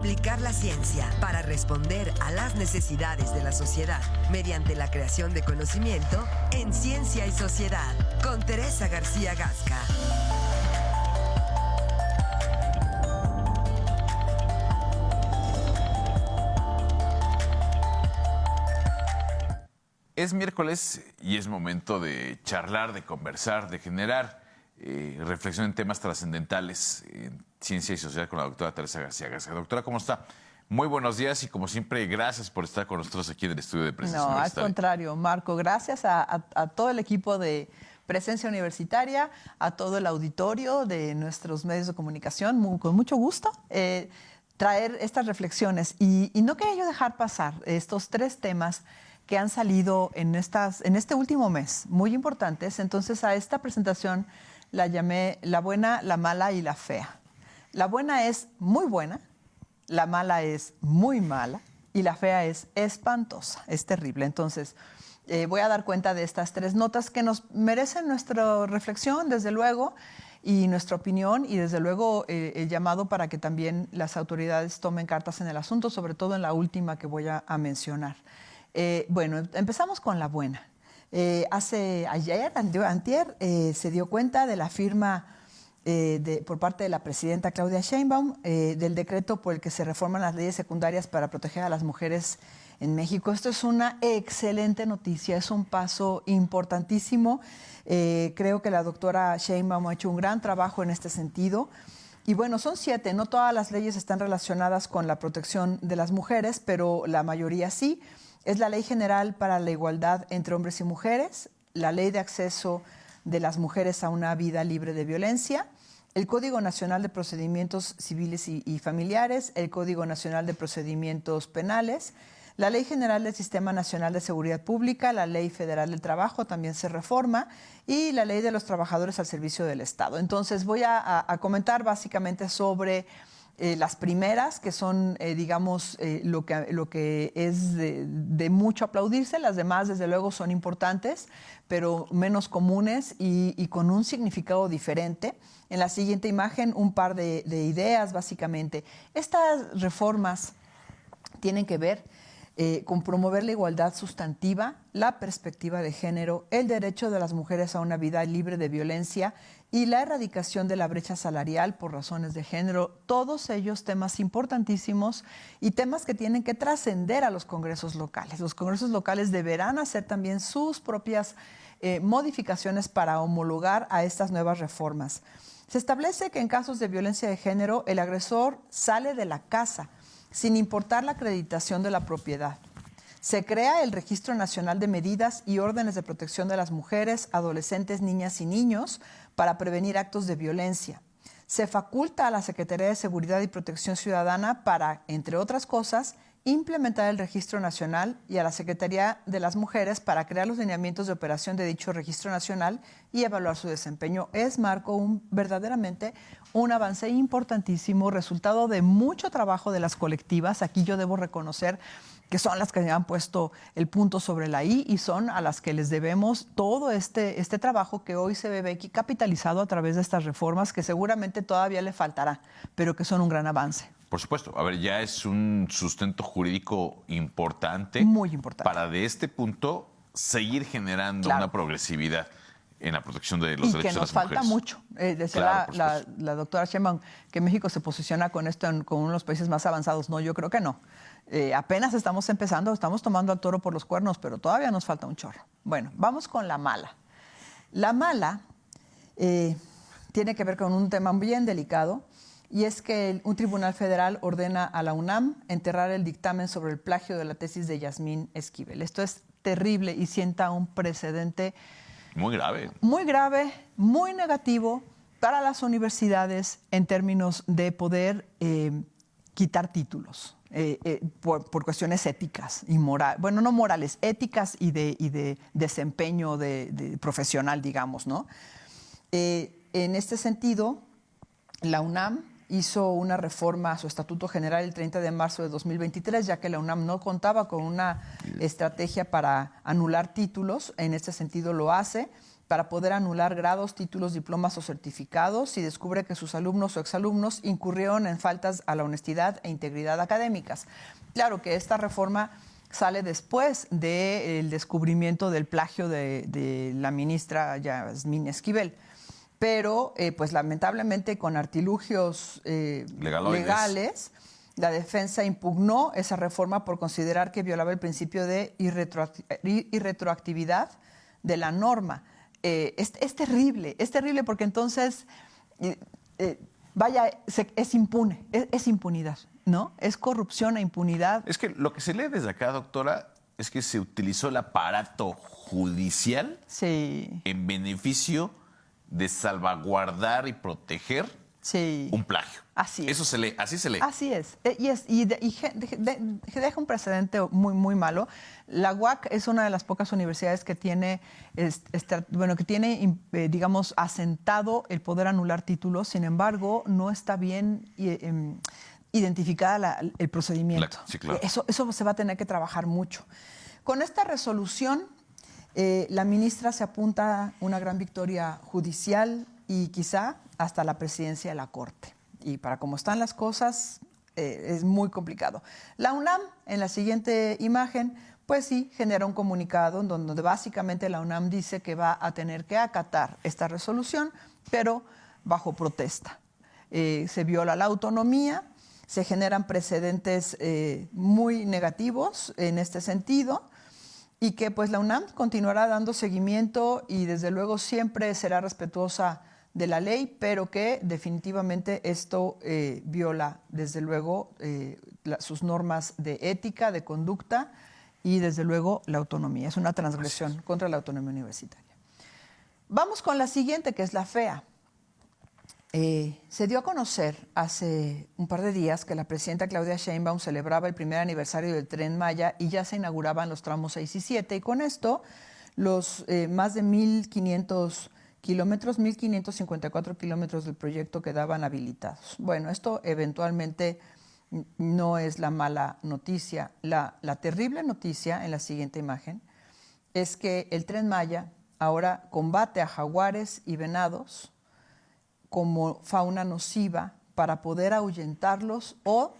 aplicar la ciencia para responder a las necesidades de la sociedad mediante la creación de conocimiento en Ciencia y Sociedad, con Teresa García Gasca. Es miércoles y es momento de charlar, de conversar, de generar reflexión en temas trascendentales en Ciencia y Sociedad con la doctora Teresa García Gasca. Doctora, ¿cómo está? Muy buenos días y como siempre, gracias por estar con nosotros aquí en el estudio de Presencia Universitaria. No, al contrario, Marco, gracias a todo el equipo de Presencia Universitaria, a todo el auditorio de nuestros medios de comunicación, con mucho gusto traer estas reflexiones. Y no quería yo dejar pasar estos tres temas que han salido en este último mes, muy importantes. Entonces, a esta presentación la llamé La buena, la mala y la fea. La buena es muy buena, la mala es muy mala y la fea es espantosa, es terrible. Entonces, voy a dar cuenta de estas tres notas que nos merecen nuestra reflexión, desde luego, y nuestra opinión, y desde luego el llamado para que también las autoridades tomen cartas en el asunto, sobre todo en la última que voy a mencionar. Bueno, empezamos con la buena. Antier, se dio cuenta de la firma por parte de la presidenta Claudia Sheinbaum del decreto por el que se reforman las leyes secundarias para proteger a las mujeres en México. Esto es una excelente noticia, es un paso importantísimo. Creo que la doctora Sheinbaum ha hecho un gran trabajo en este sentido. Y bueno, son 7, no todas las leyes están relacionadas con la protección de las mujeres, pero la mayoría sí. Es la Ley General para la Igualdad entre Hombres y Mujeres, la Ley de Acceso de las Mujeres a una Vida Libre de Violencia, el Código Nacional de Procedimientos Civiles y Familiares, el Código Nacional de Procedimientos Penales, la Ley General del Sistema Nacional de Seguridad Pública, la Ley Federal del Trabajo también se reforma y la Ley de los Trabajadores al Servicio del Estado. Entonces voy a comentar básicamente sobre las primeras, que son, digamos, lo que es de mucho aplaudirse. Las demás, desde luego, son importantes, pero menos comunes y con un significado diferente. En la siguiente imagen, un par de ideas, básicamente. Estas reformas tienen que ver con promover la igualdad sustantiva, la perspectiva de género, el derecho de las mujeres a una vida libre de violencia y la erradicación de la brecha salarial por razones de género. Todos ellos temas importantísimos y temas que tienen que trascender a los congresos locales. Los congresos locales deberán hacer también sus propias modificaciones para homologar a estas nuevas reformas. Se establece que en casos de violencia de género, el agresor sale de la casa sin importar la acreditación de la propiedad. Se crea el Registro Nacional de Medidas y Órdenes de Protección de las Mujeres, Adolescentes, Niñas y Niños para prevenir actos de violencia. Se faculta a la Secretaría de Seguridad y Protección Ciudadana para, entre otras cosas, implementar el Registro Nacional y a la Secretaría de las Mujeres para crear los lineamientos de operación de dicho Registro Nacional y evaluar su desempeño. Es, Marco, verdaderamente un avance importantísimo, resultado de mucho trabajo de las colectivas. Aquí yo debo reconocer que son las que han puesto el punto sobre la I y son a las que les debemos todo este trabajo que hoy se ve aquí capitalizado a través de estas reformas, que seguramente todavía le faltará, pero que son un gran avance. Por supuesto. A ver, ya es un sustento jurídico importante. Muy importante. Para de este punto seguir generando una progresividad en la protección de los derechos de las mujeres. Y que nos falta mucho. Decía la doctora Sheinbaum que México se posiciona con esto con uno de los países más avanzados. No, yo creo que no. Apenas estamos empezando, estamos tomando al toro por los cuernos, pero todavía nos falta un chorro. Bueno, vamos con la mala. La mala tiene que ver con un tema bien delicado, y es que un tribunal federal ordena a la UNAM enterrar el dictamen sobre el plagio de la tesis de Yasmín Esquivel. Esto es terrible y sienta un precedente muy grave, muy negativo para las universidades en términos de poder quitar títulos por cuestiones éticas y morales, bueno, no morales, éticas y de desempeño de profesional, digamos, ¿no? En este sentido, la UNAM hizo una reforma a su Estatuto General el 30 de marzo de 2023, ya que la UNAM no contaba con una estrategia para anular títulos. En este sentido lo hace. para poder anular grados, títulos, diplomas o certificados si descubre que sus alumnos o exalumnos incurrieron en faltas a la honestidad e integridad académicas. Claro que esta reforma sale después del descubrimiento del plagio de la ministra Yasmín Esquivel. Pero, pues lamentablemente, con artilugios legales, la defensa impugnó esa reforma por considerar que violaba el principio de irretroactividad de la norma. Es terrible porque entonces, es impune, es impunidad, ¿no? Es corrupción e impunidad. Es que lo que se lee desde acá, doctora, es que se utilizó el aparato judicial en beneficio de salvaguardar y proteger un plagio. Así es. Eso se lee, así se lee. Así es. Y deja un precedente muy, muy malo. La UAC es una de las pocas universidades que tiene, digamos, asentado el poder anular títulos. Sin embargo, no está bien identificada el procedimiento. Sí, claro. Eso se va a tener que trabajar mucho. Con esta resolución, la ministra se apunta a una gran victoria judicial y quizá hasta la presidencia de la Corte. Y para cómo están las cosas, es muy complicado. La UNAM, en la siguiente imagen, pues sí, genera un comunicado en donde básicamente la UNAM dice que va a tener que acatar esta resolución, pero bajo protesta. Se viola la autonomía, se generan precedentes muy negativos en este sentido, y que pues la UNAM continuará dando seguimiento y desde luego siempre será respetuosa de la ley, pero que definitivamente esto viola desde luego sus normas de ética, de conducta y desde luego la autonomía. Es una transgresión contra la autonomía universitaria. Vamos con la siguiente, que es la FEA. Se dio a conocer hace un par de días que la presidenta Claudia Sheinbaum celebraba el primer aniversario del Tren Maya y ya se inauguraban los tramos 6 y 7. Y con esto, los más de 1.500 kilómetros, 1.554 kilómetros del proyecto quedaban habilitados. Bueno, esto eventualmente no es la mala noticia. La terrible noticia, en la siguiente imagen, es que el Tren Maya ahora combate a jaguares y venados como fauna nociva para poder ahuyentarlos o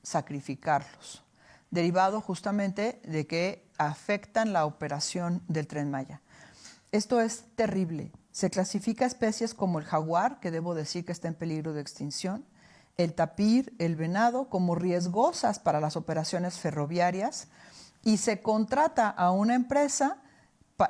sacrificarlos, derivado justamente de que afectan la operación del Tren Maya. Esto es terrible. Se clasifica especies como el jaguar, que debo decir que está en peligro de extinción, el tapir, el venado, como riesgosas para las operaciones ferroviarias, y se contrata a una empresa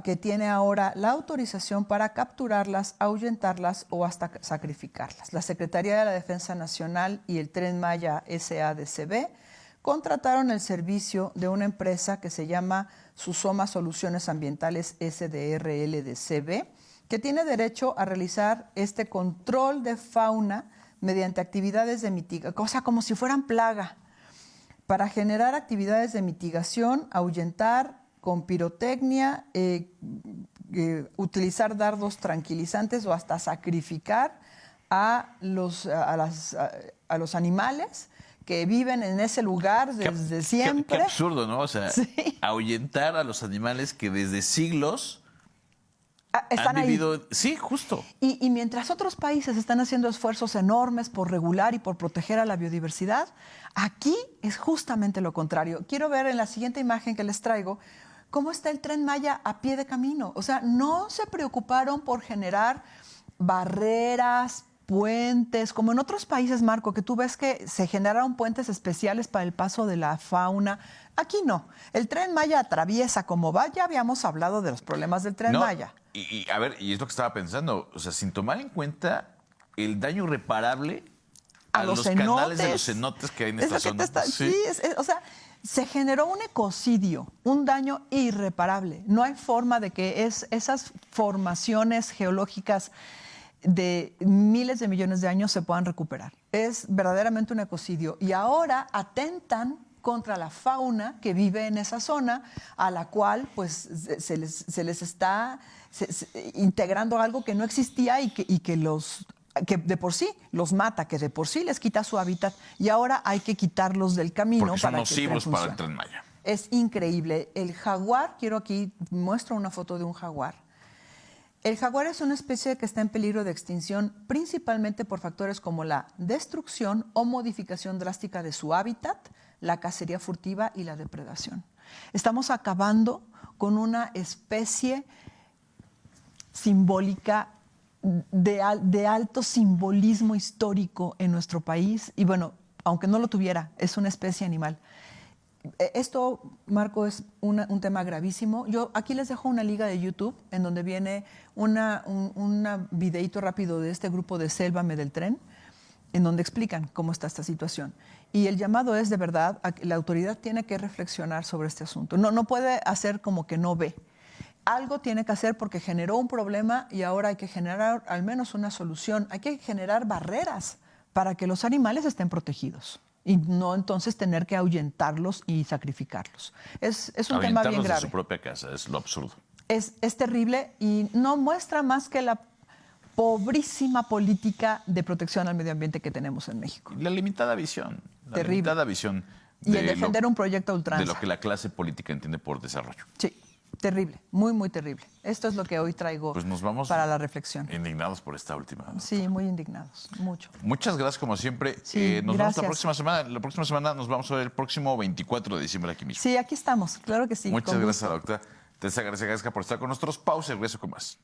que tiene ahora la autorización para capturarlas, ahuyentarlas o hasta sacrificarlas. La Secretaría de la Defensa Nacional y el Tren Maya SADCB contrataron el servicio de una empresa que se llama Susoma Soluciones Ambientales SDRL-DCB, que tiene derecho a realizar este control de fauna mediante actividades de mitigación, cosa como si fueran plaga, para generar actividades de mitigación, ahuyentar con pirotecnia, utilizar dardos tranquilizantes o hasta sacrificar a los animales que viven en ese lugar desde siempre. Qué absurdo, ¿no? O sea, ahuyentar a los animales que desde siglos están han vivido. Ahí. Sí, justo. Y mientras otros países están haciendo esfuerzos enormes por regular y por proteger a la biodiversidad, aquí es justamente lo contrario. Quiero ver en la siguiente imagen que les traigo cómo está el Tren Maya a pie de camino. O sea, no se preocuparon por generar barreras, puentes, como en otros países, Marco, que tú ves que se generaron puentes especiales para el paso de la fauna. Aquí no. El Tren Maya atraviesa como va. Ya habíamos hablado de los problemas del Tren Maya. Y a ver, y es lo que estaba pensando, o sea, sin tomar en cuenta el daño irreparable a los canales de los cenotes que hay en esta zona. O sea, se generó un ecocidio, un daño irreparable. No hay forma de que esas formaciones geológicas de miles de millones de años se puedan recuperar. Es verdaderamente un ecocidio. Y ahora atentan contra la fauna que vive en esa zona, a la cual pues se les está integrando algo que no existía y que de por sí los mata, que de por sí les quita su hábitat, y ahora hay que quitarlos del camino. Porque son nocivos para el Tren Maya. Es increíble. El jaguar, muestro una foto de un jaguar. El jaguar es una especie que está en peligro de extinción principalmente por factores como la destrucción o modificación drástica de su hábitat, la cacería furtiva y la depredación. Estamos acabando con una especie simbólica de alto simbolismo histórico en nuestro país y bueno, aunque no lo tuviera, es una especie animal. Esto, Marco, es un tema gravísimo. Yo aquí les dejo una liga de YouTube en donde viene un videíto rápido de este grupo de Sélvame del Tren, en donde explican cómo está esta situación. Y el llamado es, de verdad, a que la autoridad tiene que reflexionar sobre este asunto. No puede hacer como que no ve. Algo tiene que hacer porque generó un problema y ahora hay que generar al menos una solución. Hay que generar barreras para que los animales estén protegidos y no entonces tener que ahuyentarlos y sacrificarlos. Es un tema bien grave. De su propia casa, es lo absurdo. Es terrible y no muestra más que la pobrísima política de protección al medio ambiente que tenemos en México. La limitada visión. Terrible. Limitada visión Y el defender un proyecto a ultranza. de lo que la clase política entiende por desarrollo. Sí, terrible, muy, muy terrible. Esto es lo que hoy traigo Pues nos vamos para la reflexión. Indignados por esta última. Sí, muy indignados, mucho. Muchas gracias, como siempre. Sí, Nos vemos gracias. la próxima semana. La próxima semana nos vamos a ver el próximo 24 de diciembre aquí mismo. Sí, aquí estamos, claro que sí. Muchas con gracias a gusto. la doctora Teresa García Gasca por estar con nosotros. Pausa y regreso con más.